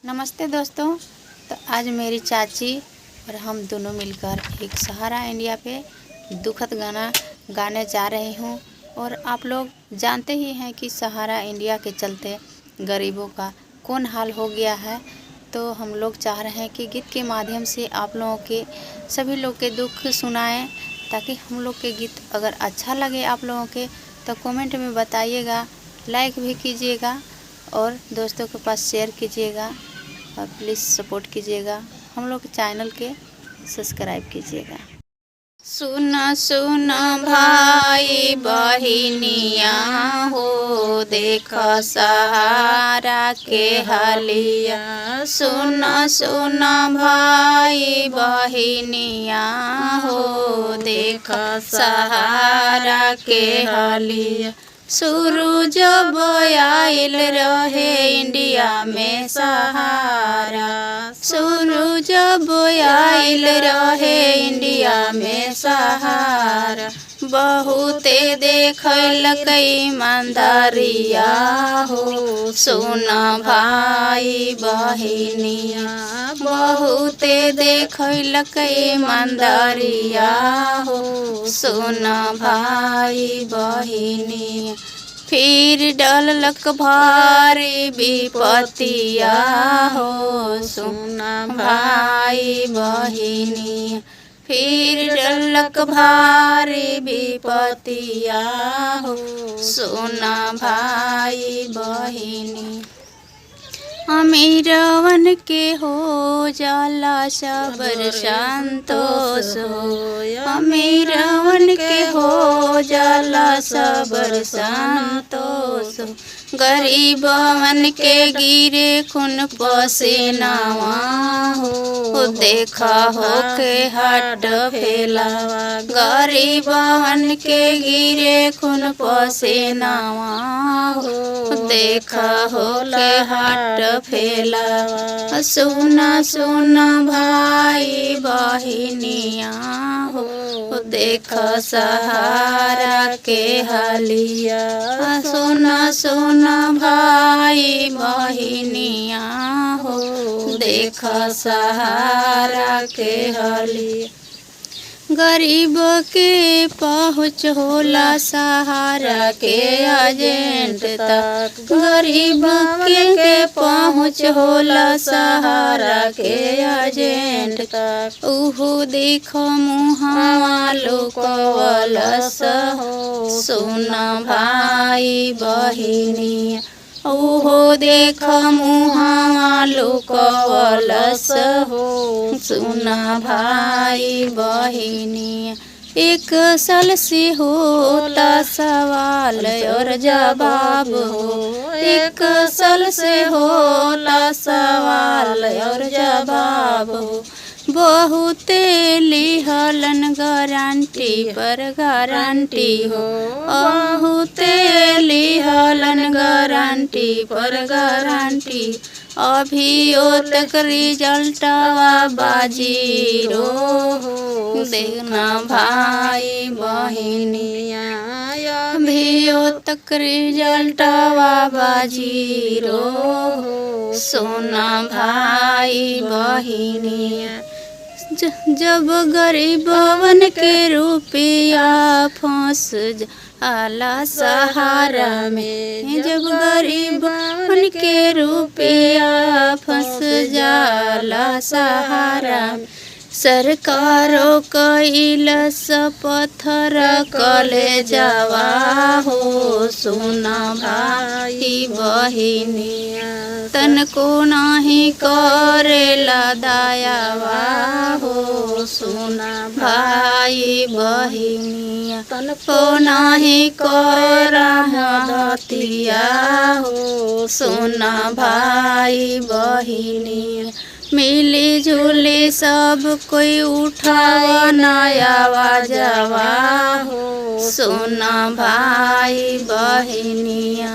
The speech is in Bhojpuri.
नमस्ते दोस्तों। तो आज मेरी चाची और हम दोनों मिलकर एक सहारा इंडिया पे दुखद गाना गाने जा रहे हूँ। और आप लोग जानते ही हैं कि सहारा इंडिया के चलते गरीबों का कौन हाल हो गया है। तो हम लोग चाह रहे हैं कि गीत के माध्यम से आप लोगों के सभी लोग के दुख सुनाएं, ताकि हम लोग के गीत अगर अच्छा लगे आप लोगों के तो कमेंट में बताइएगा, लाइक भी कीजिएगा और दोस्तों के पास शेयर कीजिएगा और प्लीज़ सपोर्ट कीजिएगा। हम लोग के चैनल के सब्सक्राइब कीजिएगा। सुना सुना भाई बहिनिया हो, देखो सहारा के हालिया। सुना सुना भाई बहिनिया हो, देखो सहारा के हालिया। सूरज आइल रहे इंडिया में सहारा, सूरज आइल रहे इंडिया में सहारा। बहुते देखलक ईमानदारिया हो, सुना भाई बहिनिया। बहुते देखलक ईमानदारिया हो, सुना भाई बहिनिया। फिर डललक भारी विपतिया हो, सुना भाई बहिनिया। फिर डललक भारी विपतिया हो, सुना भाई बहिनी। अमीरवन के हो जाला सबर संतोष हो, अमीरवन के हो जाला सबर संतोष। गरीबवन के गिरे खून पसीनावा हो, देखा हो के हट फैलावा। गरीबवन के गिरे खून पसीनावा हो, देखा हो के हट फैलावा। सुना सुना भाई बहिनिया हो, देखो सहारा के हालिया। सुना सुना भाई बहिनिया हो, देखो सहारा के हालिया। गरीब के पहुँच होला सहारा के एजेंट तक, गरीब के पहुँच होला सहारा के एजेंट तक। उहु देखो मुहावा लुकवलस हो, सुना भाई बहिनिया। ओहो देखो मुहावा लुकवलस हो, सुना भाई बहिनिया। एक साल से होता सवाल और जवाब हो, एक साल से होला सवाल और जवाब हो। बहुते लिहलन गारंटी पर गारंटी हो, बहुते लिहलन गारंटी पर गारंटी। अभी ओ तक रिजल्टवा बाजीरो हो, देखना भाई बहिनिया। अभी ओ तक रिजल्टवा बाजीरो हो, सुना भाई बहिनिया। जब गरीबवन के रुपया फंस जाला सहारा में, जब गरीबवन के रुपया फंस जाला सहारा में। सरकारों कैलस पत्थर कले जावा हो, सुना भाई बहिनिया। तनको नाही करेला दयावा हो, सुना भाई बहिनिया। तनको नाही करा मदतिया हो, सुना भाई बहिनिया। मिली जुली सब कोई उठावा नया आवाजवा हो, सुना भाई बहिनिया।